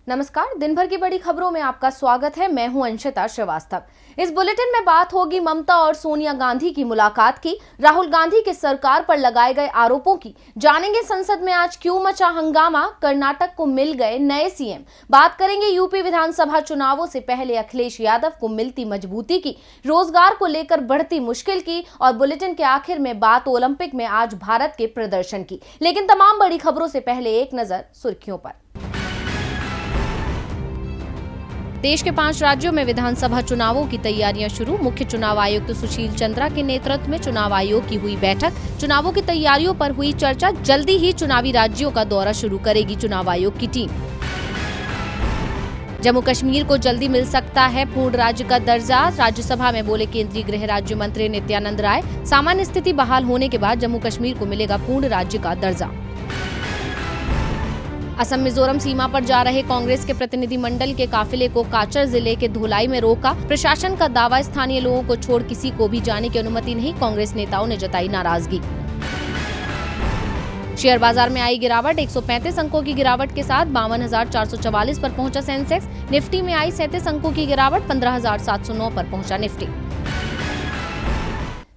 नमस्कार। दिन भर की बड़ी खबरों में आपका स्वागत है। मैं हूं अंशिता श्रीवास्तव। इस बुलेटिन में बात होगी ममता और सोनिया गांधी की मुलाकात की, राहुल गांधी की सरकार पर लगाए गए आरोपों की, जानेंगे संसद में आज क्यों मचा हंगामा, कर्नाटक को मिल गए नए सीएम। बात करेंगे यूपी विधानसभा चुनावों से पहले अखिलेश यादव को मिलती मजबूती की, रोजगार को लेकर बढ़ती मुश्किल की, और बुलेटिन के आखिर में बात ओलंपिक में आज भारत के प्रदर्शन की। लेकिन तमाम बड़ी खबरों से पहले एक नजर सुर्खियों पर। देश के 5 राज्यों में विधानसभा चुनावों की तैयारियां शुरू। मुख्य चुनाव आयुक्त सुशील चंद्रा के नेतृत्व में चुनाव आयोग की हुई बैठक। चुनावों की तैयारियों पर हुई चर्चा। जल्दी ही चुनावी राज्यों का दौरा शुरू करेगी चुनाव आयोग की टीम। जम्मू कश्मीर को जल्दी मिल सकता है पूर्ण राज्य का दर्जा, राज्यसभा में बोले केंद्रीय गृह राज्य मंत्री नित्यानंद राय। सामान्य स्थिति बहाल होने के बाद जम्मू कश्मीर को मिलेगा पूर्ण राज्य का दर्जा। असम मिजोरम सीमा पर जा रहे कांग्रेस के प्रतिनिधि मंडल के काफिले को काचर जिले के धुलाई में रोका। प्रशासन का दावा, स्थानीय लोगों को छोड़ किसी को भी जाने की अनुमति नहीं। कांग्रेस नेताओं ने जताई नाराजगी। शेयर बाजार में आई गिरावट। 135 अंकों की गिरावट के साथ 52,444 पर पहुंचा सेंसेक्स। निफ्टी में आई 37 अंकों की गिरावट। 15,709 पर पहुंचा निफ्टी।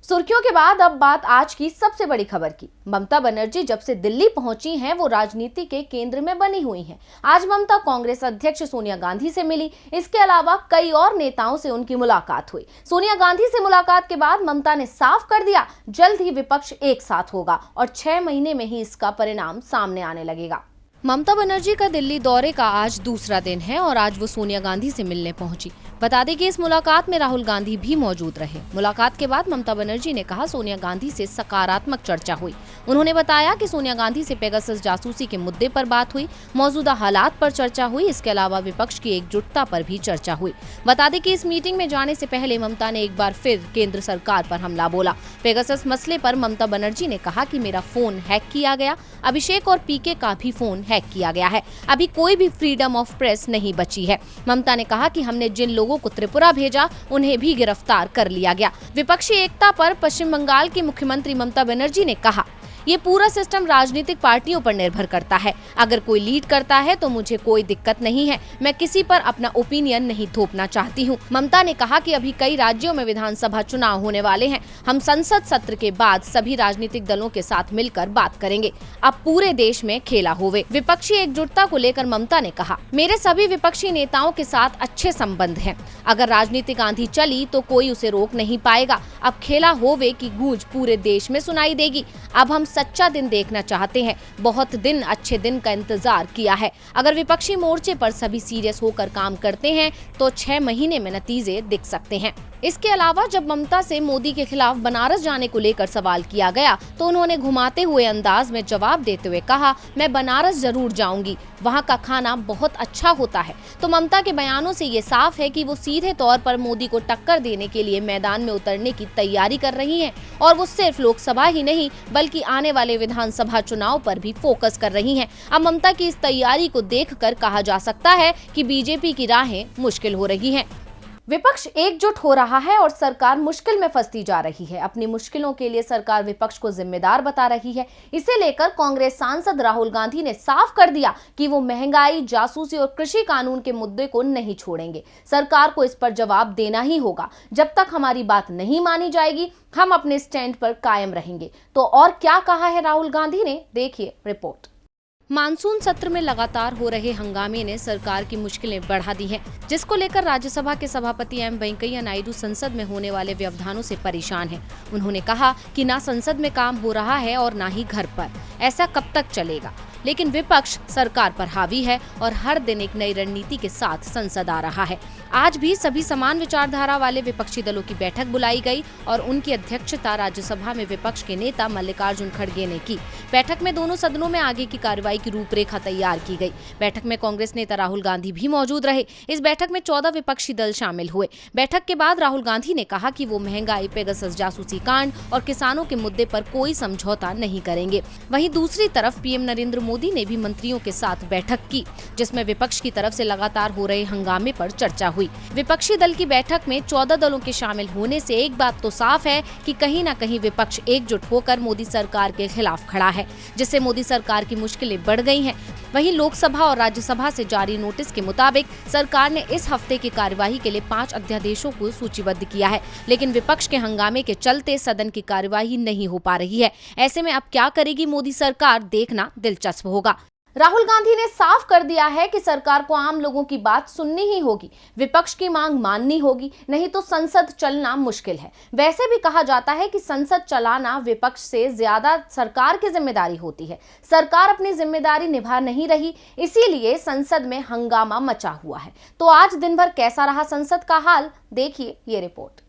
सुर्खियों के बाद अब बात आज की सबसे बड़ी खबर की। ममता बनर्जी जब से दिल्ली पहुंची हैं, वो राजनीति के केंद्र में बनी हुई हैं। आज ममता कांग्रेस अध्यक्ष सोनिया गांधी से मिली। इसके अलावा कई और नेताओं से उनकी मुलाकात हुई। सोनिया गांधी से मुलाकात के बाद ममता ने साफ कर दिया, जल्द ही विपक्ष एक साथ होगा और 6 महीने में ही इसका परिणाम सामने आने लगेगा। ममता बनर्जी का दिल्ली दौरे का आज दूसरा दिन है और आज वो सोनिया गांधी से मिलने पहुंची। बता दें कि इस मुलाकात में राहुल गांधी भी मौजूद रहे। मुलाकात के बाद ममता बनर्जी ने कहा, सोनिया गांधी से सकारात्मक चर्चा हुई। उन्होंने बताया कि सोनिया गांधी से पेगासस जासूसी के मुद्दे पर बात हुई, मौजूदा हालात पर चर्चा हुई। इसके अलावा विपक्ष की एकजुटता पर भी चर्चा हुई। बता दें कि इस मीटिंग में जाने से पहले ममता ने एक बार फिर केंद्र सरकार पर हमला बोला। पेगासस मसले पर ममता बनर्जी ने कहा कि मेरा फोन हैक किया गया, अभिषेक और पीके का भी फोन हैक किया गया है। अभी कोई भी फ्रीडम ऑफ प्रेस नहीं बची है। ममता ने कहा कि हमने जिन लोगों को त्रिपुरा भेजा उन्हें भी गिरफ्तार कर लिया गया। विपक्षी एकता पर पश्चिम बंगाल की मुख्यमंत्री ममता बनर्जी ने कहा, ये पूरा सिस्टम राजनीतिक पार्टियों पर निर्भर करता है। अगर कोई लीड करता है तो मुझे कोई दिक्कत नहीं है। मैं किसी पर अपना ओपिनियन नहीं थोपना चाहती हूँ। ममता ने कहा कि अभी कई राज्यों में विधानसभा चुनाव होने वाले हैं। हम संसद सत्र के बाद सभी राजनीतिक दलों के साथ मिलकर बात करेंगे। अब पूरे देश में खेला होवे। विपक्षी एकजुटता को लेकर ममता ने कहा, मेरे सभी विपक्षी नेताओं के साथ अच्छे संबंध हैं। अगर राजनीतिक आंधी चली तो कोई उसे रोक नहीं पाएगा। अब खेला होवे की गूंज पूरे देश में सुनाई देगी। अब हम सच्चा दिन देखना चाहते हैं। बहुत दिन अच्छे दिन का इंतजार किया है। अगर विपक्षी मोर्चे पर सभी सीरियस होकर काम करते हैं तो 6 महीने में नतीजे दिख सकते हैं। इसके अलावा जब ममता से मोदी के खिलाफ बनारस जाने को लेकर सवाल किया गया तो उन्होंने घुमाते हुए अंदाज में जवाब देते हुए कहा, मैं बनारस जरूर जाऊंगी, वहां का खाना बहुत अच्छा होता है। तो ममता के बयानों से ये साफ है कि वो सीधे तौर पर मोदी को टक्कर देने के लिए मैदान में उतरने की तैयारी कर रही हैं और वो सिर्फ लोकसभा ही नहीं बल्कि आने वाले विधानसभा चुनाव पर भी फोकस कर रही हैं। अब ममता की इस तैयारी को देखकर कहा जा सकता है कि बीजेपी की राहें मुश्किल हो रही हैं। विपक्ष एकजुट हो रहा है और सरकार मुश्किल में फंसती जा रही है। अपनी मुश्किलों के लिए सरकार विपक्ष को जिम्मेदार बता रही है। इसे लेकर कांग्रेस सांसद राहुल गांधी ने साफ कर दिया कि वो महंगाई, जासूसी और कृषि कानून के मुद्दे को नहीं छोड़ेंगे। सरकार को इस पर जवाब देना ही होगा। जब तक हमारी बात नहीं मानी जाएगी हम अपने स्टैंड पर कायम रहेंगे। तो और क्या कहा है राहुल गांधी ने, देखिए रिपोर्ट। मानसून सत्र में लगातार हो रहे हंगामे ने सरकार की मुश्किलें बढ़ा दी हैं, जिसको लेकर राज्यसभा के सभापति एम वेंकैया नायडू संसद में होने वाले व्यवधानों से परेशान हैं। उन्होंने कहा कि ना संसद में काम हो रहा है और ना ही घर पर। ऐसा कब तक चलेगा? लेकिन विपक्ष सरकार पर हावी है और हर दिन एक नई रणनीति के साथ संसद आ रहा है। आज भी सभी समान विचारधारा वाले विपक्षी दलों की बैठक बुलाई गई और उनकी अध्यक्षता राज्यसभा में विपक्ष के नेता मल्लिकार्जुन खड़गे ने की। बैठक में दोनों सदनों में आगे की कार्रवाई की रूपरेखा तैयार की गई। बैठक में कांग्रेस नेता राहुल गांधी भी मौजूद रहे। इस बैठक में 14 विपक्षी दल शामिल हुए। बैठक के बाद राहुल गांधी ने कहा कि वो महंगाई, पेगासस जासूसी कांड और किसानों के मुद्दे पर कोई समझौता नहीं करेंगे। वहीं दूसरी तरफ पीएम नरेंद्र मोदी ने भी मंत्रियों के साथ बैठक की, जिसमें विपक्ष की तरफ से लगातार हो रहे हंगामे पर चर्चा हुई। विपक्षी दल की बैठक में 14 दलों के शामिल होने से एक बात तो साफ है कि कहीं न कहीं विपक्ष एकजुट होकर मोदी सरकार के खिलाफ खड़ा है, जिससे मोदी सरकार की मुश्किलें बढ़ गई हैं। वहीं लोकसभा और राज्यसभा से जारी नोटिस के मुताबिक सरकार ने इस हफ्ते की कार्यवाही के लिए 5 अध्यादेशों को सूचीबद्ध किया है, लेकिन विपक्ष के हंगामे के चलते सदन की कार्यवाही नहीं हो पा रही है। ऐसे में अब क्या करेगी मोदी सरकार, देखना दिलचस्प होगा। राहुल गांधी ने साफ कर दिया है कि सरकार को आम लोगों की बात सुननी ही होगी, विपक्ष की मांग माननी होगी, नहीं तो संसद चलना मुश्किल है। वैसे भी कहा जाता है कि संसद चलाना विपक्ष से ज्यादा सरकार की जिम्मेदारी होती है। सरकार अपनी जिम्मेदारी निभा नहीं रही, इसीलिए संसद में हंगामा मचा हुआ है। तो आज दिन भर कैसा रहा संसद का हाल, देखिए ये रिपोर्ट।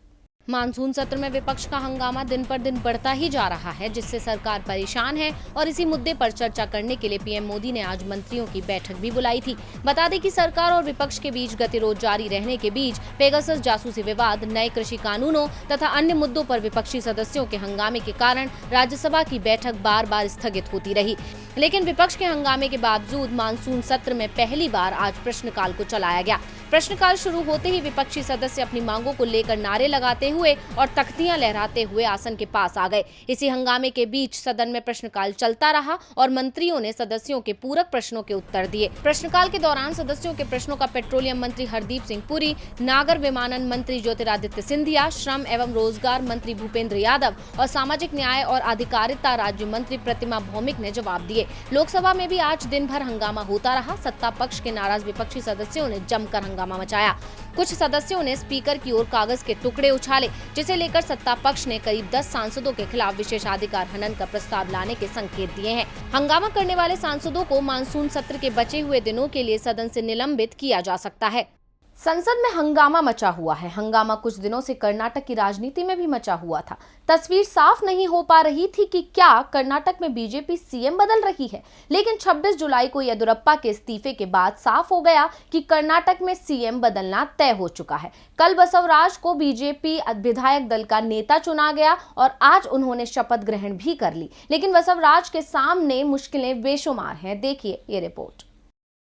मानसून सत्र में विपक्ष का हंगामा दिन पर दिन बढ़ता ही जा रहा है, जिससे सरकार परेशान है और इसी मुद्दे पर चर्चा करने के लिए पीएम मोदी ने आज मंत्रियों की बैठक भी बुलाई थी। बता दें कि सरकार और विपक्ष के बीच गतिरोध जारी रहने के बीच पेगासस जासूसी विवाद, नए कृषि कानूनों तथा अन्य मुद्दों पर विपक्षी सदस्यों के हंगामे के कारण राज्यसभा की बैठक बार बार स्थगित होती रही। लेकिन विपक्ष के हंगामे के बावजूद मानसून सत्र में पहली बार आज प्रश्नकाल को चलाया गया। प्रश्नकाल शुरू होते ही विपक्षी सदस्य अपनी मांगों को लेकर नारे लगाते हुए और तख्तियां लहराते हुए आसन के पास आ गए। इसी हंगामे के बीच सदन में प्रश्नकाल चलता रहा और मंत्रियों ने सदस्यों के पूरक प्रश्नों के उत्तर दिए। प्रश्नकाल के दौरान सदस्यों के प्रश्नों का पेट्रोलियम मंत्री हरदीप सिंह पुरी, नागर विमानन मंत्री ज्योतिरादित्य सिंधिया, श्रम एवं रोजगार मंत्री भूपेंद्र यादव और सामाजिक न्याय और अधिकारिता राज्य मंत्री प्रतिमा भौमिक ने जवाब दिए। लोकसभा में भी आज दिन भर हंगामा होता रहा। सत्ता पक्ष के नाराज विपक्षी सदस्यों ने जमकर हंगामा मचाया। कुछ सदस्यों ने स्पीकर की ओर कागज के टुकड़े उछाले, जिसे लेकर सत्ता पक्ष ने करीब 10 सांसदों के खिलाफ विशेषाधिकार हनन का प्रस्ताव लाने के संकेत दिए हैं। हंगामा करने वाले सांसदों को मानसून सत्र के बचे हुए दिनों के लिए सदन से निलंबित किया जा सकता है। संसद में हंगामा मचा हुआ है। हंगामा कुछ दिनों से कर्नाटक की राजनीति में भी मचा हुआ था। तस्वीर साफ नहीं हो पा रही थी कि क्या कर्नाटक में बीजेपी सीएम बदल रही है, लेकिन 26 जुलाई को येदियुरप्पा के इस्तीफे के बाद साफ हो गया कि कर्नाटक में सीएम बदलना तय हो चुका है। कल बसवराज को बीजेपी विधायक दल का नेता चुना गया और आज उन्होंने शपथ ग्रहण भी कर ली, लेकिन बसवराज के सामने मुश्किलें बेशुमार हैं। देखिए ये रिपोर्ट।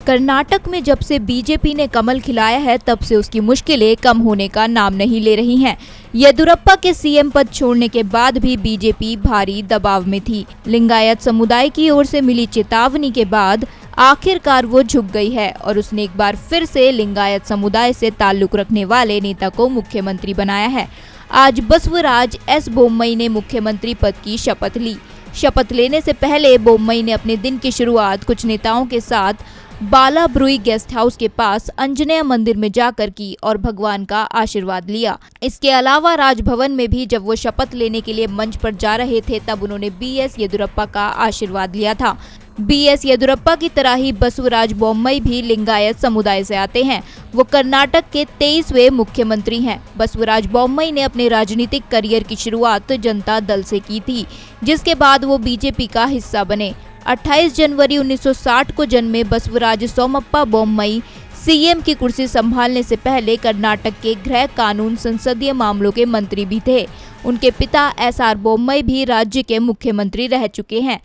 कर्नाटक में जब से बीजेपी ने कमल खिलाया है, तब से उसकी मुश्किलें कम होने का नाम नहीं ले रही हैं। येदियुरप्पा के सीएम पद छोड़ने के बाद भी बीजेपी भारी दबाव में थी। लिंगायत समुदाय की ओर से मिली चेतावनी के बाद आखिरकार वो झुक गई है और उसने एक बार फिर से लिंगायत समुदाय से ताल्लुक रखने वाले नेता को मुख्यमंत्री बनाया है। आज बसवराज एस बोम्मई ने मुख्यमंत्री पद की शपथ ली। शपथ लेने से पहले बोम्मई ने अपने दिन की शुरुआत कुछ नेताओं के साथ बालाब्रुई गेस्ट हाउस के पास अंजनेय मंदिर में जाकर की और भगवान का आशीर्वाद लिया। इसके अलावा राजभवन में भी जब वो शपथ लेने के लिए मंच पर जा रहे थे, तब उन्होंने बीएस येदियुरप्पा का आशीर्वाद लिया था। बीएस येदियुरप्पा की तरह ही बसवराज बोम्मई भी लिंगायत समुदाय से आते हैं। वो कर्नाटक के 23वें मुख्यमंत्री हैं। बसवराज बोम्मई ने अपने राजनीतिक करियर की शुरुआत जनता दल से की थी, जिसके बाद वो बीजेपी का हिस्सा बने। 28 जनवरी 1960 को जन्मे बसवराज सोमप्पा बोम्मई सीएम की कुर्सी संभालने से पहले कर्नाटक के गृह कानून संसदीय मामलों के मंत्री भी थे। उनके पिता एसआर बोम्मई भी राज्य के मुख्यमंत्री रह चुके हैं।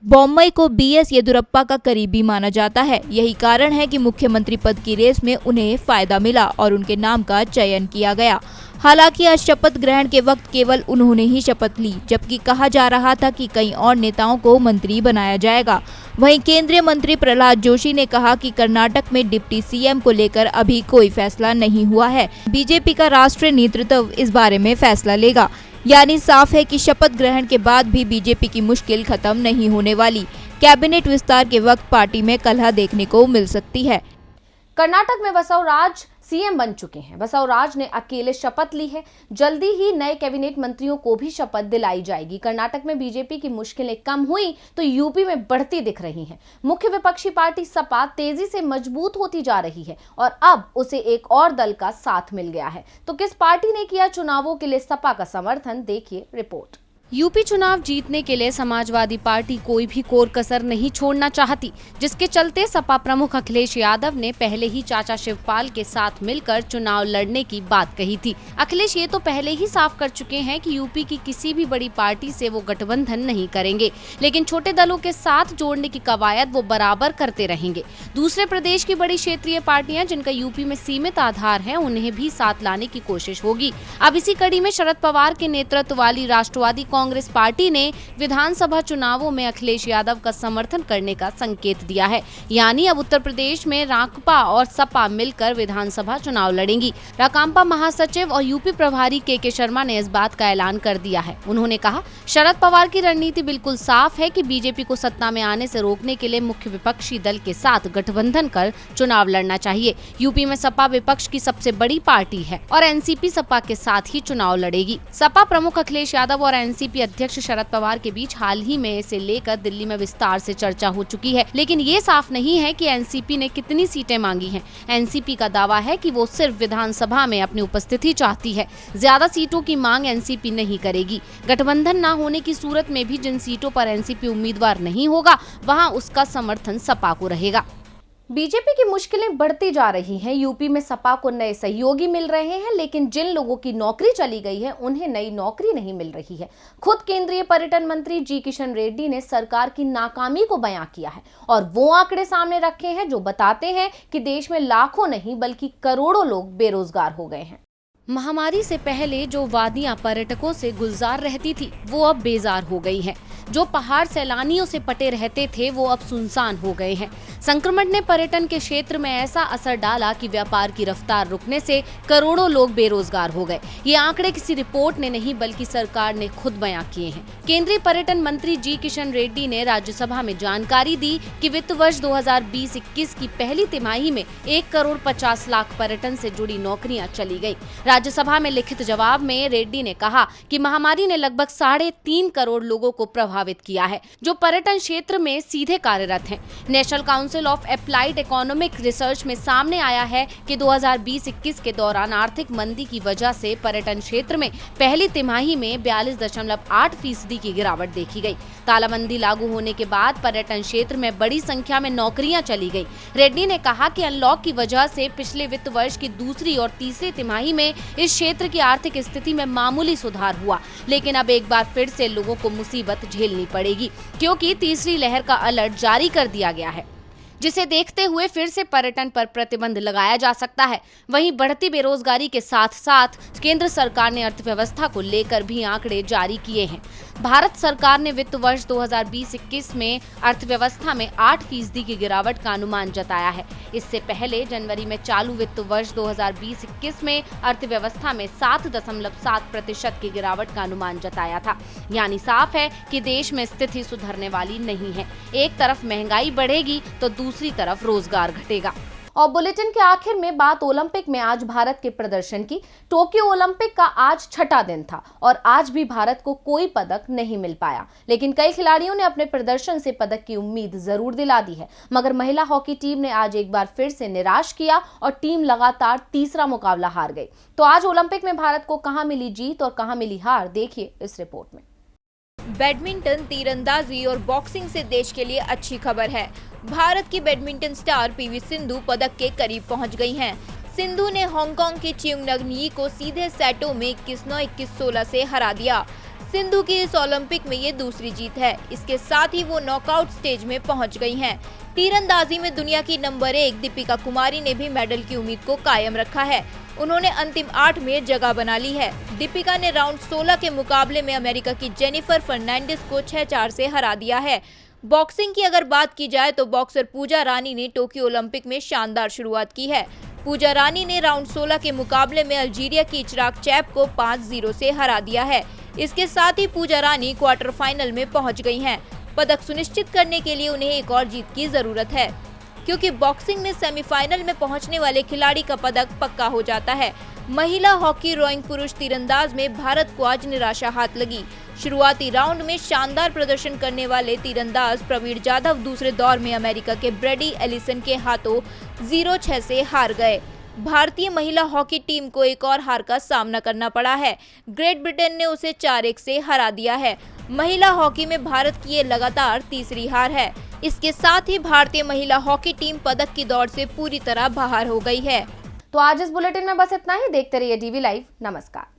बोम्मई को बीएस येदियुरप्पा का करीबी माना जाता है। यही कारण है कि मुख्यमंत्री पद की रेस में उन्हें फायदा मिला और उनके नाम का चयन किया गया। हालांकि आज शपथ ग्रहण के वक्त केवल उन्होंने ही शपथ ली, जबकि कहा जा रहा था कि कई और नेताओं को मंत्री बनाया जाएगा। वहीं केंद्रीय मंत्री प्रहलाद जोशी ने कहा कि कर्नाटक में डिप्टी सीएम को लेकर अभी कोई फैसला नहीं हुआ है। बीजेपी का राष्ट्रीय नेतृत्व इस बारे में फैसला लेगा। यानी साफ है कि शपथ ग्रहण के बाद भी बीजेपी की मुश्किल खत्म नहीं होने वाली। कैबिनेट विस्तार के वक्त पार्टी में कलह देखने को मिल सकती है। कर्नाटक में बसवराज सीएम बन चुके हैं। बसवराज ने अकेले शपथ ली है। जल्दी ही नए कैबिनेट मंत्रियों को भी शपथ दिलाई जाएगी। कर्नाटक में बीजेपी की मुश्किलें कम हुई तो यूपी में बढ़ती दिख रही हैं। मुख्य विपक्षी पार्टी सपा तेजी से मजबूत होती जा रही है और अब उसे एक और दल का साथ मिल गया है। तो किस पार्टी ने किया चुनावों के लिए सपा का समर्थन, देखिए रिपोर्ट। यूपी चुनाव जीतने के लिए समाजवादी पार्टी कोई भी कोर कसर नहीं छोड़ना चाहती, जिसके चलते सपा प्रमुख अखिलेश यादव ने पहले ही चाचा शिवपाल के साथ मिलकर चुनाव लड़ने की बात कही थी। अखिलेश ये तो पहले ही साफ कर चुके हैं कि यूपी की किसी भी बड़ी पार्टी से वो गठबंधन नहीं करेंगे, लेकिन छोटे दलों के साथ जोड़ने की कवायद वो बराबर करते रहेंगे। दूसरे प्रदेश की बड़ी क्षेत्रीय पार्टियां जिनका यूपी में सीमित आधार है, उन्हें भी साथ लाने की कोशिश होगी। अब इसी कड़ी में शरद पवार के नेतृत्व वाली राष्ट्रवादी कांग्रेस पार्टी ने विधानसभा चुनावों में अखिलेश यादव का समर्थन करने का संकेत दिया है। यानी अब उत्तर प्रदेश में राकांपा और सपा मिलकर विधानसभा चुनाव लड़ेंगी। राकांपा महासचिव और यूपी प्रभारी के शर्मा ने इस बात का ऐलान कर दिया है। उन्होंने कहा, शरद पवार की रणनीति बिल्कुल साफ है कि बीजेपी को सत्ता में आने से रोकने के लिए मुख्य विपक्षी दल के साथ गठबंधन कर चुनाव लड़ना चाहिए। यूपी में सपा विपक्ष की सबसे बड़ी पार्टी है और एनसीपी सपा के साथ ही चुनाव लड़ेगी। सपा प्रमुख अखिलेश यादव और एनसीपी अध्यक्ष शरद पवार के बीच हाल ही में इसे लेकर दिल्ली में विस्तार से चर्चा हो चुकी है, लेकिन ये साफ नहीं है कि एनसीपी ने कितनी सीटें मांगी हैं। एनसीपी का दावा है कि वो सिर्फ विधानसभा में अपनी उपस्थिति चाहती है, ज्यादा सीटों की मांग एनसीपी नहीं करेगी। गठबंधन न होने की सूरत में भी जिन सीटों पर एनसीपी उम्मीदवार नहीं होगा, वहां उसका समर्थन सपा को रहेगा। बीजेपी की मुश्किलें बढ़ती जा रही हैं। यूपी में सपा को नए सहयोगी मिल रहे हैं, लेकिन जिन लोगों की नौकरी चली गई है उन्हें नई नौकरी नहीं मिल रही है। खुद केंद्रीय पर्यटन मंत्री जी किशन रेड्डी ने सरकार की नाकामी को बयां किया है और वो आंकड़े सामने रखे हैं जो बताते हैं कि देश में लाखों नहीं बल्कि करोड़ों लोग बेरोजगार हो गए हैं। महामारी से पहले जो वादियां पर्यटकों से गुलजार रहती थी वो अब बेजार हो गई हैं। जो पहाड़ सैलानियों से पटे रहते थे वो अब सुनसान हो गए हैं। संक्रमण ने पर्यटन के क्षेत्र में ऐसा असर डाला कि व्यापार की रफ्तार रुकने से करोड़ों लोग बेरोजगार हो गए। ये आंकड़े किसी रिपोर्ट ने नहीं बल्कि सरकार ने खुद बयां किए हैं। केंद्रीय पर्यटन मंत्री जी किशन रेड्डी ने राज्यसभा में जानकारी दी कि वित्त वर्ष 2020-21 की पहली तिमाही में 1,50,00,000 पर्यटन से जुड़ी नौकरियां चली गई। राज्यसभा में लिखित जवाब में रेड्डी ने कहा कि महामारी ने लगभग 3.5 करोड़ लोगों को प्रभावित किया है, जो पर्यटन क्षेत्र में सीधे कार्यरत हैं। National council of applied economic research में सामने आया है कि 2020-21 के दौरान आर्थिक मंदी की वजह से पर्यटन क्षेत्र में पहली तिमाही में 42.8% की गिरावट देखी गई। तालाबंदी लागू होने के बाद पर्यटन क्षेत्र में बड़ी संख्या में नौकरियां चली गई। रेड्डी ने कहा कि अनलॉक की वजह से पिछले वित्त वर्ष की दूसरी और तीसरी तिमाही में इस क्षेत्र की आर्थिक स्थिति में मामूली सुधार हुआ, लेकिन अब एक बार फिर से लोगों को मुसीबत झेलनी पड़ेगी क्योंकि तीसरी लहर का अलर्ट जारी कर दिया गया है, जिसे देखते हुए फिर से पर्यटन पर प्रतिबंध लगाया जा सकता है। वहीं बढ़ती बेरोजगारी के साथ साथ केंद्र सरकार ने अर्थव्यवस्था को लेकर भी आंकड़े जारी किए हैं। भारत सरकार ने वित्त वर्ष 2020-21 में अर्थव्यवस्था में 8% की गिरावट का अनुमान जताया है। इससे पहले जनवरी में चालू वित्त वर्ष 2020-21 में अर्थव्यवस्था में 7.7% की गिरावट का अनुमान जताया था। यानी साफ है कि देश में स्थिति सुधरने वाली नहीं है। एक तरफ महंगाई बढ़ेगी तो दूसरी तरफ रोजगार घटेगा। और बुलेटिन के आखिर में बात ओलंपिक में आज भारत के प्रदर्शन की। टोक्यो ओलंपिक का आज छठा दिन था और आज भी भारत को कोई पदक नहीं मिल पाया, लेकिन कई खिलाड़ियों ने अपने प्रदर्शन से पदक की उम्मीद जरूर दिला दी है। मगर महिला हॉकी टीम ने आज एक बार फिर से निराश किया और टीम लगातार तीसरा मुकाबला हार गई। तो आज ओलंपिक में भारत को कहां मिली जीत और कहां मिली हार, देखिए इस रिपोर्ट में। बैडमिंटन, तीरंदाजी और बॉक्सिंग से देश के लिए अच्छी खबर है। भारत की बैडमिंटन स्टार पीवी सिंधु पदक के करीब पहुंच गई हैं। सिंधु ने हांगकांग की चिंगनग नी को सीधे सेटों में 21-9, 21-16 से हरा दिया। सिंधु की इस ओलंपिक में ये दूसरी जीत है। इसके साथ ही वो नॉकआउट स्टेज में पहुंच गई हैं। तीरंदाजी में दुनिया की नंबर 1 दीपिका कुमारी ने भी मेडल की उम्मीद को कायम रखा है। उन्होंने अंतिम 8 में जगह बना ली है। दीपिका ने राउंड 16 के मुकाबले में अमेरिका की जेनिफर फर्नांडिस को 6-4 से हरा दिया है। बॉक्सिंग की अगर बात की जाए तो बॉक्सर पूजा रानी ने टोक्यो ओलंपिक में शानदार शुरुआत की है। पूजा रानी ने राउंड 16 के मुकाबले में अल्जीरिया की इचराक चैप को 5-0 से हरा दिया है। इसके साथ ही पूजा रानी क्वार्टर फाइनल में पहुंच गई हैं। पदक सुनिश्चित करने के लिए उन्हें एक और जीत की जरूरत है, क्योंकि बॉक्सिंग में सेमीफाइनल में पहुंचने वाले खिलाड़ी का पदक पक्का हो जाता है। महिला हॉकी, रोइंग, पुरुष तीरंदाज में भारत को आज निराशा हाथ लगी। शुरुआती राउंड में शानदार प्रदर्शन करने वाले तीरंदाज प्रवीण जाधव दूसरे दौर में अमेरिका के ब्रेडी एलिसन के हाथों 0-6 से हार गए। भारतीय महिला हॉकी टीम को एक और हार का सामना करना पड़ा है। ग्रेट ब्रिटेन ने उसे 4-1 से हरा दिया है। महिला हॉकी में भारत की ये लगातार तीसरी हार है। इसके साथ ही भारतीय महिला हॉकी टीम पदक की दौड़ से पूरी तरह बाहर हो गई है। तो आज इस बुलेटिन में बस इतना ही। देखते रहिए DV लाइव। नमस्कार।